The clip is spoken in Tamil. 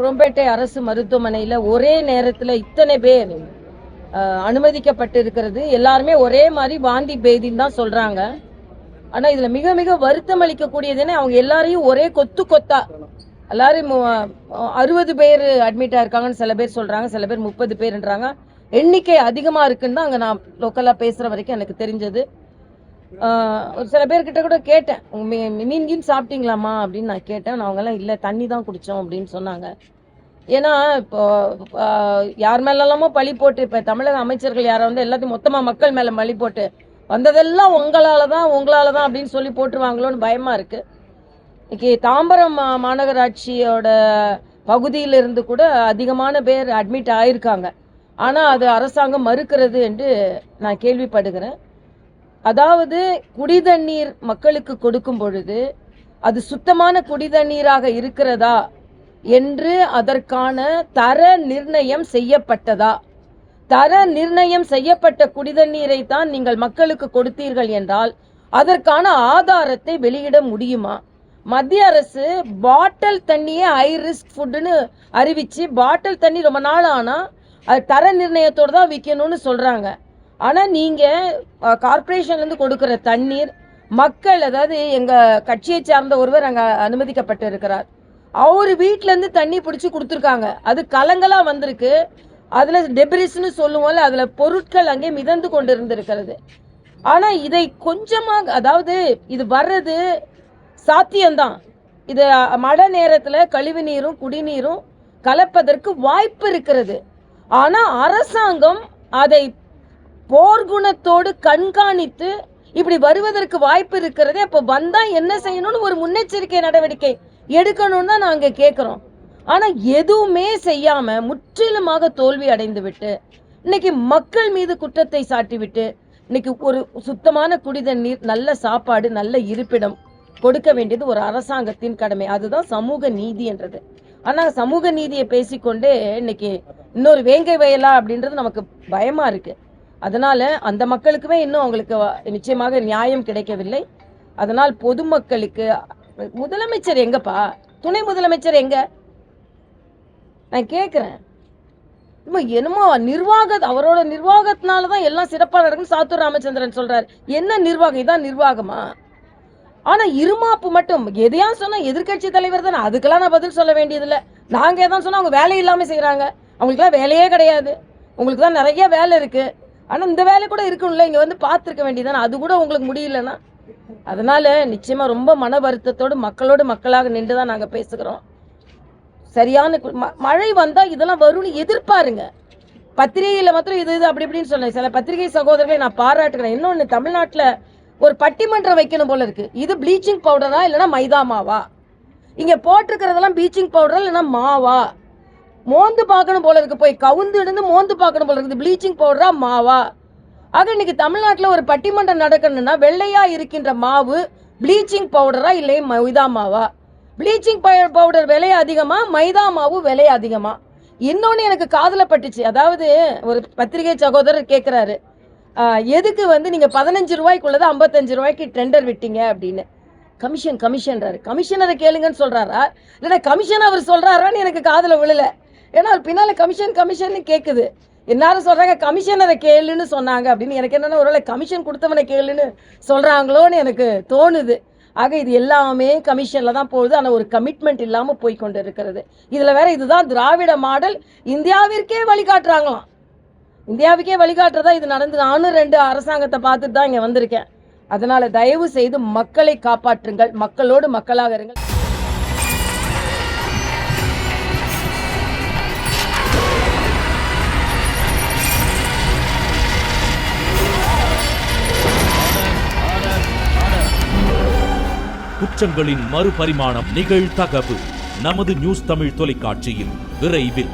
குரோம்பேட்டை அரசு மருத்துவமனையில் ஒரே நேரத்தில் இத்தனை பேர் அனுமதிக்கப்பட்டு இருக்கிறது. எல்லாருமே ஒரே மாதிரி வாந்தி பேதின்னு தான் சொல்றாங்க. ஆனா இதுல மிக மிக வருத்தம் அளிக்கக்கூடியதுன்னு அவங்க எல்லாரையும் ஒரே கொத்து கொத்தா எல்லாரும் 60 பேர் அட்மிட் ஆயிருக்காங்கன்னு சில பேர் சொல்றாங்க, சில பேர் 30 பேர்ன்றாங்க. எண்ணிக்கை அதிகமா இருக்குன்னு தான் அங்க நான் லோக்கலா பேசுற வரைக்கும் எனக்கு தெரிஞ்சது. ஒரு சில பேர்கிட்ட கூட கேட்டேன், மீன் சாப்பிட்டீங்களாமா அப்படின்னு நான் கேட்டேன். அவங்க எல்லாம் இல்லை, தண்ணி தான் குடித்தோம் அப்படின்னு சொன்னாங்க. ஏன்னா இப்போ யார் மேலெல்லாமோ பழி போட்டு, இப்போ தமிழக அமைச்சர்கள் யாரை வந்து எல்லாத்தையும் மொத்தமாக மக்கள் மேலே பழி போட்டு வந்ததெல்லாம் உங்களால தான் அப்படின்னு சொல்லி போட்டுருவாங்களோன்னு பயமாக இருக்குது. இன்னைக்கு தாம்பரம் மாநகராட்சியோட பகுதியிலிருந்து கூட அதிகமான பேர் அட்மிட் ஆயிருக்காங்க. ஆனால் அது அரசாங்கம் மறுக்கிறது என்று நான் கேள்விப்படுகிறேன். அதாவது குடிதண்ணீர் மக்களுக்கு கொடுக்கும் பொழுது அது சுத்தமான குடிதண்ணீராக இருக்கிறதா என்று அதற்கான தர நிர்ணயம் செய்யப்பட்டதா? தர நிர்ணயம் செய்யப்பட்ட குடிதண்ணீரை தான் நீங்கள் மக்களுக்கு கொடுத்தீர்கள் என்றால் அதற்கான ஆதாரத்தை வெளியிட முடியுமா? மத்திய அரசு பாட்டில் தண்ணியே ஹை ரிஸ்க் ஃபுட்டுன்னு அறிவிச்சு பாட்டில் தண்ணி ரொம்ப நாள் ஆனால் அது தர நிர்ணயத்தோடு தான் விற்கணும்னு சொல்கிறாங்க. ஆனால் நீங்கள் கார்பரேஷன்லேருந்து கொடுக்குற தண்ணீர் மக்கள், அதாவது எங்கள் கட்சியை சார்ந்த ஒருவர் அங்கே அனுமதிக்கப்பட்டு இருக்கிறார். அவர் வீட்டிலேருந்து தண்ணி பிடிச்சி கொடுத்துருக்காங்க. அது கலங்களாக வந்திருக்கு. அதில் டெப்ரிஸ்ன்னு சொல்லுவோம்ல, அதில் பொருட்கள் அங்கே மிதந்து கொண்டு இருந்திருக்கிறது. ஆனால் இதை கொஞ்சமாக, அதாவது இது வர்றது சாத்தியம்தான். இது மழை நேரத்தில் கழிவு நீரும் குடிநீரும் கலப்பதற்கு வாய்ப்பு இருக்கிறது. ஆனால் அரசாங்கம் அதை போர்க்குணத்தோடு கண்காணித்து இப்படி வருவதற்கு வாய்ப்பு இருக்கிறது. அப்போ வந்தா என்ன செய்யணும்னு ஒரு முன்னெச்சரிக்கை நடவடிக்கை எடுக்கணும்னு தான் நாங்கள் கேட்குறோம். ஆனால் எதுவுமே செய்யாம முற்றிலுமாக தோல்வி அடைந்து விட்டு இன்னைக்கு மக்கள் மீது குற்றத்தை சாட்டி விட்டு இன்னைக்கு ஒரு சுத்தமான குடிதண்ணீர், நல்ல சாப்பாடு, நல்ல இருப்பிடம் கொடுக்க வேண்டியது ஒரு அரசாங்கத்தின் கடமை. அதுதான் சமூக நீதி என்றது. ஆனால் சமூக நீதியை பேசிக்கொண்டே இன்னைக்கு இன்னொரு வேங்கை வயலா அப்படின்றது நமக்கு பயமா இருக்கு. அதனால அந்த மக்களுக்குமே இன்னும் அவங்களுக்கு நிச்சயமாக நியாயம் கிடைக்கவில்லை. அதனால் பொதுமக்களுக்கு முதலமைச்சர் எங்கப்பா, துணை முதலமைச்சர் எங்க? நான் கேட்கிறேன். என்னமோ அவரோட நிர்வாகத்தினாலதான் எல்லாம் சிறப்பாக நடக்குன்னு சாத்தூர் ராமச்சந்திரன் சொல்றாரு. என்ன நிர்வாகம்? இதான் நிர்வாகமா? ஆனா இருமாப்பு மட்டும் எதையா சொன்னா எதிர்கட்சி தலைவர் தானே, அதுக்கெல்லாம் நான் பதில் சொல்ல வேண்டியதில்லை. நாங்க எதாவது சொன்னா அவங்க வேலை இல்லாம செய்யறாங்க. அவங்களுக்குலாம் வேலையே கிடையாது. உங்களுக்கு தான் நிறைய வேலை இருக்கு. ஆனா இந்த வேலை கூட இருக்கும்ல, இங்க வந்து பார்த்துருக்க வேண்டியதானே. அது கூட உங்களுக்கு முடியலன்னா, அதனால நிச்சயமா ரொம்ப மன வருத்தத்தோடு மக்களோடு மக்களாக நின்றுதான் நாங்க பேசுகிறோம். சரியான மழை வந்தா இதெல்லாம் வரும்னு எதிர்பாருங்க. பத்திரிகையில மாத்திரம் இது அப்படி இப்படின்னு சொன்னேன். சில பத்திரிகை சகோதரர்களை நான் பாராட்டுகிறேன். இன்னொன்னு, தமிழ்நாட்டுல ஒரு பட்டிமன்றம் வைக்கணும் போல இருக்கு. இது ப்ளீச்சிங் பவுடரா இல்லைன்னா மைதா மாவா? இங்க போட்டிருக்கிறதெல்லாம் ப்ளீச்சிங் பவுடரா இல்லைன்னா மாவா? மோந்து பார்க்கணும் போல இருக்கு. போய் கவுந்து இருந்து மோந்து பார்க்கணும் போல இருக்குது. ப்ளீச்சிங் பவுடரா மாவா? ஆக இன்னைக்கு தமிழ்நாட்டில் ஒரு பட்டிமன்றம் நடக்கணும்னா வெள்ளையா இருக்கின்ற மாவு ப்ளீச்சிங் பவுடரா இல்லை மைதா மாவா? ப்ளீச்சிங் பவுடர் விலை அதிகமா, மைதா மாவு விலை அதிகமா? இன்னொன்னு எனக்கு காதுல பட்டுச்சு. அதாவது ஒரு பத்திரிகை சகோதரர் கேட்கிறாரு, எதுக்கு வந்து நீங்க 15 ரூபாய்க்குள்ளது 55 ரூபாய்க்கு டெண்டர் விட்டீங்க அப்படின்னு. கமிஷன்றாரு. கமிஷனரை கேளுங்கன்னு சொல்றாரா இல்லைன்னா கமிஷன் அவர் சொல்றாரான்னு எனக்கு காதுல விழல. ஏன்னா அவர் பின்னால கமிஷன் கேட்குது. எல்லாரும் சொல்றாங்க கமிஷனரை கேளுன்னு சொன்னாங்க அப்படின்னு. எனக்கு என்னன்னா ஒருவேளை கமிஷன் கொடுத்தவனை கேளுன்னு சொல்றாங்களோன்னு எனக்கு தோணுது. ஆக இது எல்லாமே கமிஷன்ல தான் போகுது. ஆனால் ஒரு கமிட்மெண்ட் இல்லாம போய் கொண்டு இருக்கிறது. இதுல வேற இதுதான் திராவிட மாடல், இந்தியாவிற்கே வழிகாட்டுறாங்களாம். இந்தியாவுக்கே வழிகாட்டுறதா இது நடந்து. நானும் 2 அரசாங்கத்தை பார்த்துட்டு தான் இங்க வந்திருக்கேன். அதனால தயவு செய்து மக்களை காப்பாற்றுங்கள், மக்களோடு மக்களாக இருங்கள். குற்றங்களின் மறுபரிமாணம் நிகழ்தகவு நமது நியூஸ் தமிழ் தொலைக்காட்சியில் விரைவில்.